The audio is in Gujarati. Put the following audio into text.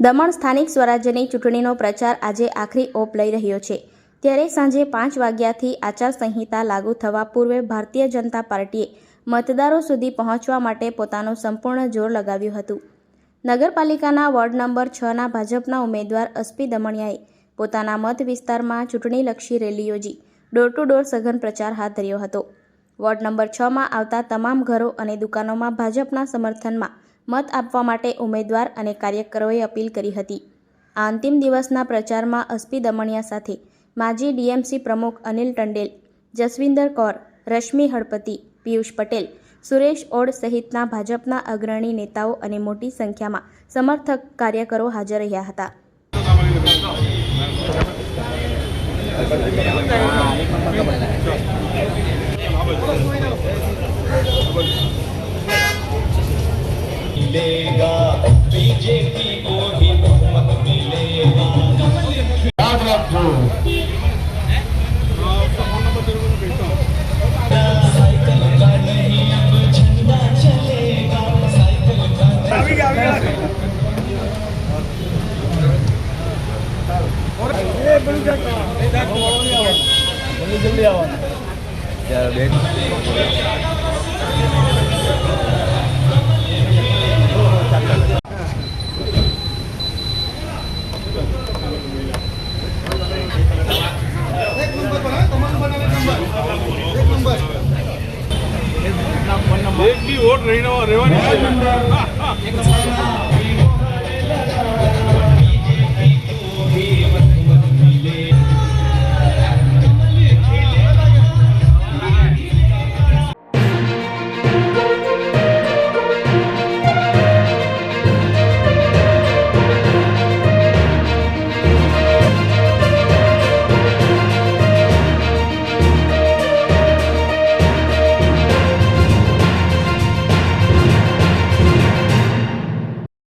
દમણ સ્થાનિક સ્વરાજ્યની ચૂંટણીનો પ્રચાર આજે આખરી ઓપ લઈ રહ્યો છે। ત્યારે સાંજે 5 વાગ્યાથી આચારસંહિતા લાગુ થવા પૂર્વે ભારતીય જનતા પાર્ટીએ મતદારો સુધી પહોંચવા માટે પોતાનું સંપૂર્ણ જોર લગાવ્યું હતું। નગરપાલિકાના વોર્ડ નંબર 6ના ભાજપના ઉમેદવાર અસ્પી દમણિયાએ પોતાના મત વિસ્તારમાં ચૂંટણીલક્ષી રેલી યોજી ડોર ટુ ડોર સઘન પ્રચાર હાથ ધર્યો હતો। વોર્ડ નંબર 6માં આવતા તમામ ઘરો અને દુકાનોમાં ભાજપના સમર્થનમાં મત આપવા માટે ઉમેદવાર અને કાર્યકરોએ અપીલ કરી હતી। આ અંતિમ દિવસના પ્રચારમાં અસ્પી દમણિયા સાથે માજી ડીએમસી પ્રમુખ અનિલ ટંડેલ, જસવિંદર કૌર, રશ્મિ હળપતિ, પિયુષ પટેલ, સુરેશ ઓડ સહિતના ભાજપના અગ્રણી નેતાઓ અને મોટી સંખ્યામાં સમર્થક કાર્યકરો હાજર રહ્યા હતા। मिलेगा बीजेपी को ही बहुमत मिलेगा। याद रखो साइकिल का नहीं अब झंडा चलेगा। साइकिल का जल्दी आओ एक भी वोट रहने